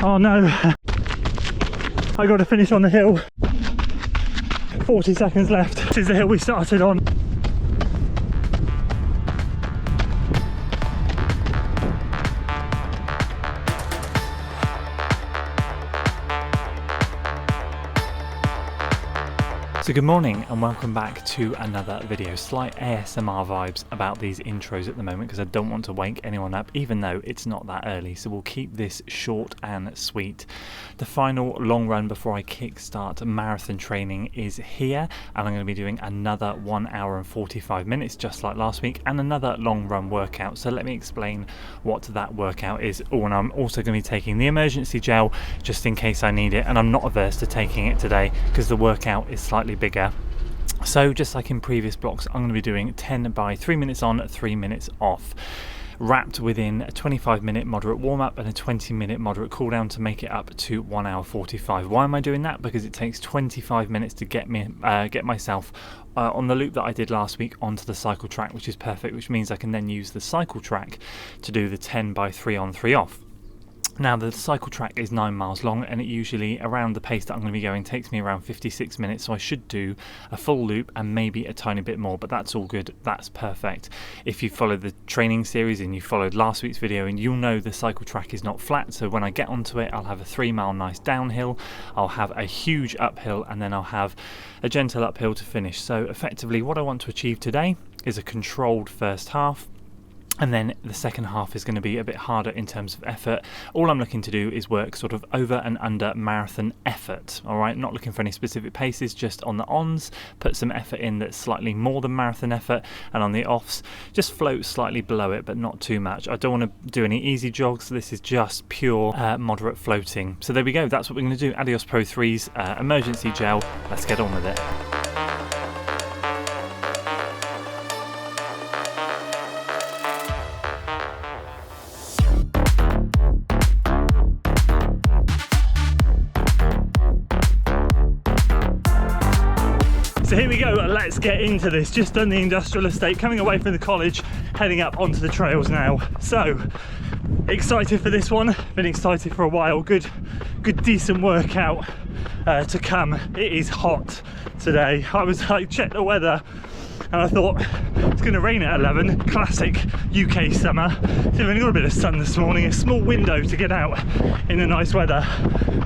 Oh no, I got to finish on the hill. 40 seconds left. This is the hill we started on. So good morning and welcome back to another video. Slight ASMR vibes about these intros at the moment because I don't want to wake anyone up even though it's not that early, so we'll keep this short and sweet. The final long run before I kickstart marathon training is here, and I'm going to be doing another 1 hour and 45 minutes just like last week and another long run workout. So let me explain what that workout is. Oh, and I'm also going to be taking the emergency gel just in case I need it, and I'm not averse to taking it today because the workout is slightly bigger. So just like in previous blocks, I'm going to be doing 10 by 3 minutes on, 3 minutes off, wrapped within a 25-minute moderate warm-up and a 20-minute moderate cool-down to make it up to 1 hour 45. Why am I doing that? Because it takes 25 minutes to get myself on the loop that I did last week onto the cycle track, which is perfect, which means I can then use the cycle track to do the 10 by 3 on 3 off. Now the cycle track is 9 miles long, and it usually, around the pace that I'm going to be going, takes me around 56 minutes, so I should do a full loop and maybe a tiny bit more, but that's all good, that's perfect. If you followed the training series and you followed last week's video, and you'll know the cycle track is not flat, so when I get onto it I'll have a 3 mile nice downhill, I'll have a huge uphill, and then I'll have a gentle uphill to finish. So effectively what I want to achieve today is a controlled first half, and then the second half is going to be a bit harder in terms of effort. All I'm looking to do is work sort of over and under marathon effort, all right? Not looking for any specific paces, just on the ons, put some effort in that's slightly more than marathon effort, and on the offs, just float slightly below it, but not too much. I don't want to do any easy jogs, this is just pure moderate floating. So there we go, that's what we're going to do. Adios Pro 3's emergency gel, let's get on with it. So here we go, let's get into this. Just done the industrial estate, coming away from the college, heading up onto the trails now. So, excited for this one, been excited for a while. Good decent workout to come. It is hot today. I checked the weather and I thought it's going to rain at 11, classic UK summer. So we've only got a bit of sun this morning, a small window to get out in the nice weather.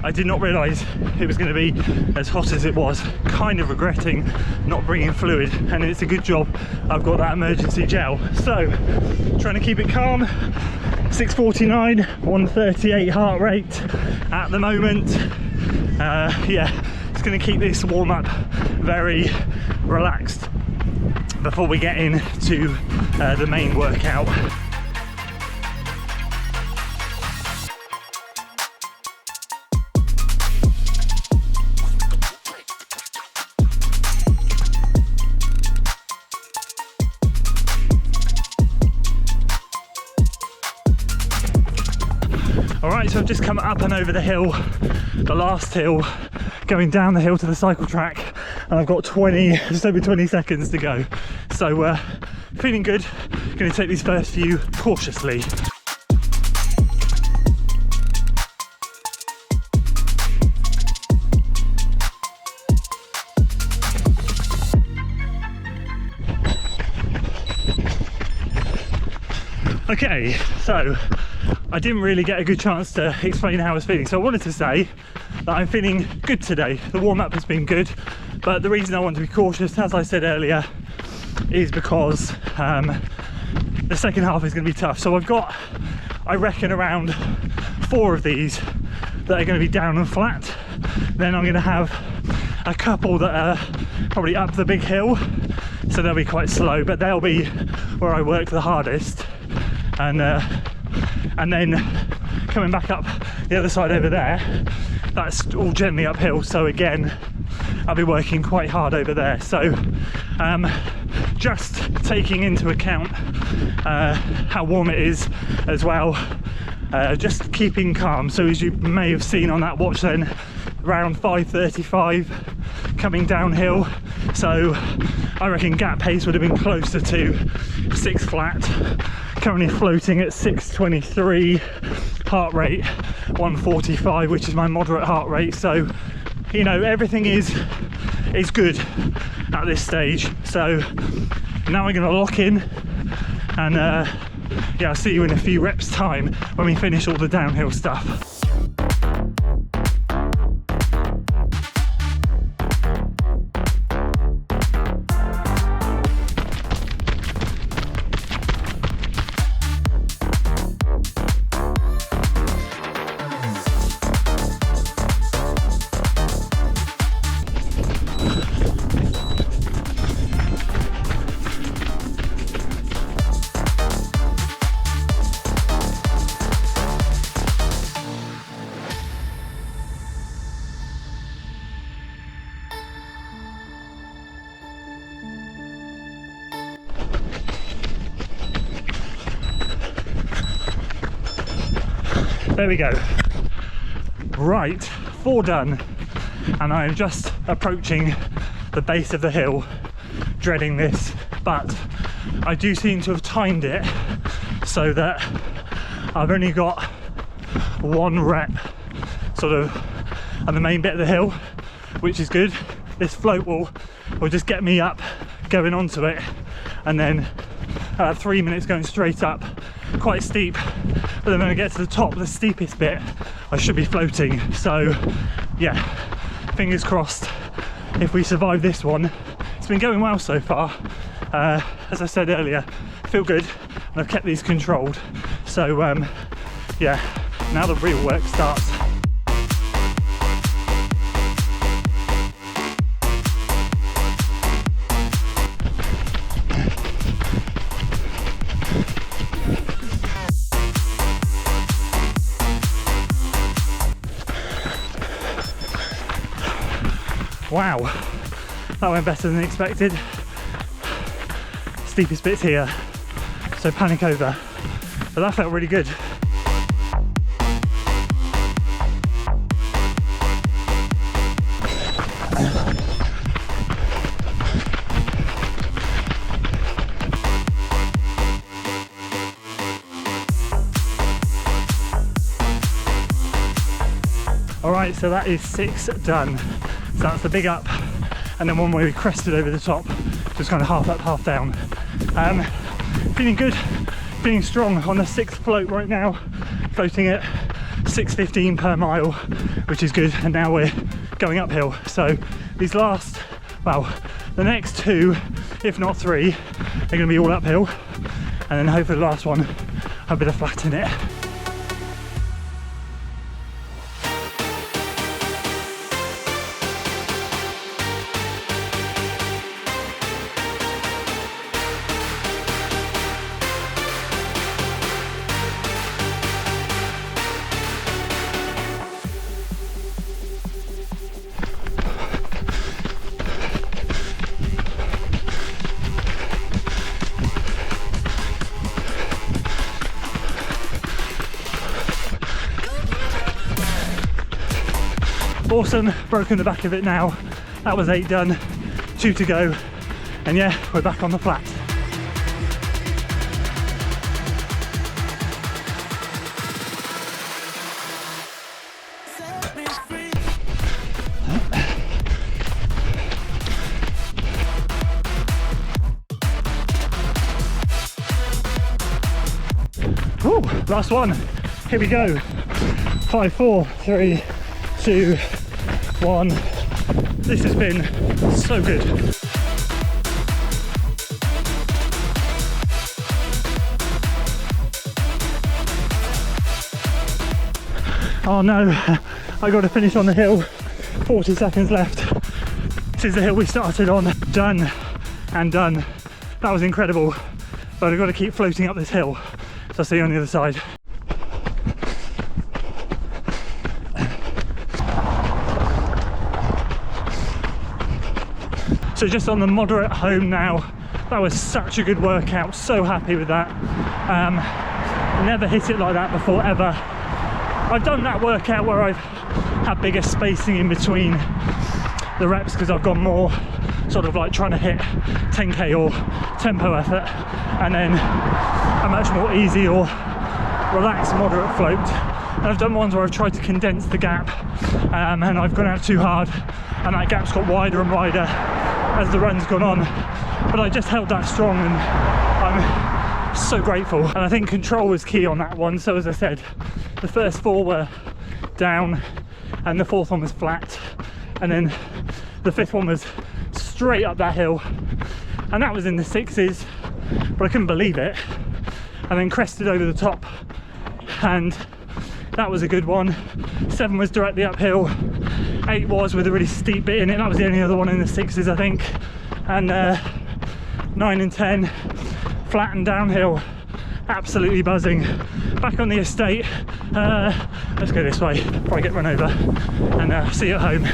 I did not realise it was going to be as hot as it was. Kind of regretting not bringing fluid, and it's a good job I've got that emergency gel. So, trying to keep it calm. 6:49, 138 heart rate at the moment. Yeah, it's going to keep this warm up very relaxed before we get into the main workout. Alright, so I've just come up and over the hill, the last hill, going down the hill to the cycle track, and I've got just over 20 seconds to go. So feeling good, going to take these first few cautiously. Okay, so I didn't really get a good chance to explain how I was feeling, so I wanted to say that I'm feeling good today. The warm-up has been good, but the reason I want to be cautious, as I said earlier, is because the second half is going to be tough. So I've got, I reckon, around 4 of these that are going to be down and flat. Then I'm going to have a couple that are probably up the big hill, so they'll be quite slow, but they'll be where I work the hardest. And then coming back up the other side over there, that's all gently uphill, so again I'll be working quite hard over there. So just taking into account how warm it is as well, just keeping calm. So as you may have seen on that watch then, around 5:35 coming downhill, so I reckon gap pace would have been closer to 6 flat. Currently floating at 6:23, heart rate 145, which is my moderate heart rate. So, you know, everything is good at this stage. So now we're going to lock in, and yeah, I'll see you in a few reps time when we finish all the downhill stuff. There we go. Right, 4 done, and I'm just approaching the base of the hill, dreading this, but I do seem to have timed it so that I've only got 1 rep sort of on the main bit of the hill, which is good. This float will just get me up, going onto it, and then 3 minutes going straight up, quite steep, but then when I get to the top, the steepest bit, I should be floating. So yeah, fingers crossed if we survive this one. It's been going well so far. As I said earlier, I feel good, and I've kept these controlled. So yeah, now the real work starts. Wow, that went better than expected. Steepest bits here, so panic over, but that felt really good. Alright, so that is 6 done. So that's the big up, and then one where we crested over the top, just kind of half up, half down. Feeling good, feeling strong on the 6th float right now, floating at 6:15 per mile, which is good, and now we're going uphill. So these last, well, the next 2, if not 3, are going to be all uphill, and then hopefully the last one have a bit of flat in it. Awesome, broken the back of it now. That was 8 done, 2 to go, and yeah, we're back on the flat. Ooh, last one, here we go. 5, 4, 3, 2, 1. This has been so good. Oh no, I got to finish on the hill. 40 seconds left. This is the hill we started on. Done and done. That was incredible, but I've got to keep floating up this hill. So I'll see you on the other side. So just on the moderate home now. That was such a good workout, so happy with that. Never hit it like that before, ever. I've done that workout where I've had bigger spacing in between the reps because I've gone more sort of like trying to hit 10k or tempo effort, and then a much more easy or relaxed moderate float. and I've done ones where I've tried to condense the gap, and I've gone out too hard and that gap's got wider and wider as the run's gone on, but I just held that strong and I'm so grateful. And I think control was key on that one. So as I said, the first 4 were down and the 4th one was flat, and then the 5th one was straight up that hill, and that was in the 6s, but I couldn't believe it, and then crested over the top, and that was a good one. 7 was directly uphill, 8 was with a really steep bit in it, that was the only other one in the 6s I think, and 9 and 10 flat and downhill, absolutely buzzing. Back on the estate, let's go this way before I get run over, and see you at home.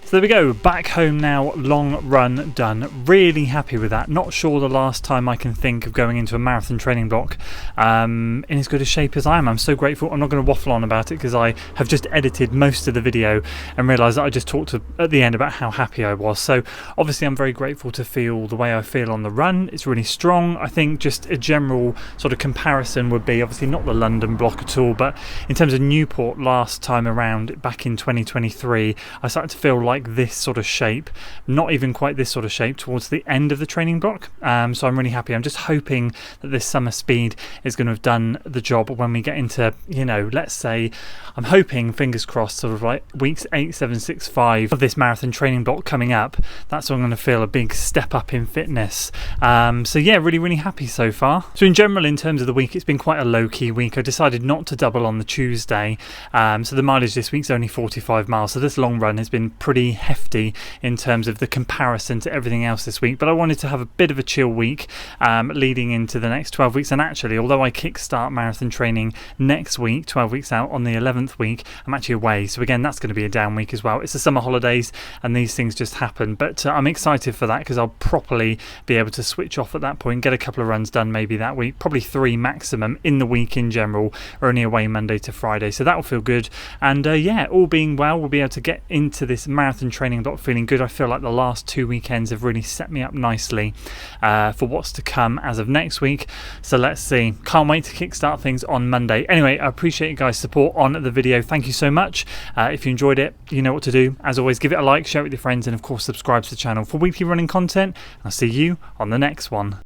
So there we go, back home now, long run done. Really happy with that. Not sure the last time I can think of going into a marathon training block in as good a shape as I am. I'm so grateful. I'm not going to waffle on about it because I have just edited most of the video and realised that I just talked at the end about how happy I was. So obviously I'm very grateful to feel the way I feel on the run. It's really strong. I think just a general sort of comparison would be obviously not the London block at all, but in terms of Newport last time around back in 2023, I started to feel like this sort of shape, not even quite this sort of shape, towards the end of the training block. So I'm really happy. I'm just hoping that this summer speed is going to have done the job when we get into, you know, let's say, I'm hoping, fingers crossed, sort of like weeks 8, 7, 6, 5 of this marathon training block coming up. That's when I'm going to feel a big step up in fitness. So yeah, really happy so far. So in general, in terms of the week, it's been quite a low-key week. I decided not to double on the Tuesday, so the mileage this week's only 45 miles, so this long run has been pretty hefty in terms of the comparison to everything else this week, but I wanted to have a bit of a chill week leading into the next 12 weeks. And actually, although I kickstart marathon training next week, 12 weeks out, on the 11th week, I'm actually away, so again that's going to be a down week as well. It's the summer holidays and these things just happen, but I'm excited for that because I'll properly be able to switch off at that point, get a couple of runs done maybe that week, probably 3 maximum in the week in general. We're only away Monday to Friday, so that will feel good. And yeah, all being well, we'll be able to get into this marathon training block feeling good. I feel like the last 2 weekends have really set me up nicely for what's to come as of next week. So let's see. Can't wait to kickstart things on Monday. Anyway, I appreciate you guys' support on the video. Thank you so much. If you enjoyed it, you know what to do. As always, give it a like, share it with your friends, and of course subscribe to the channel for weekly running content. I'll see you on the next one.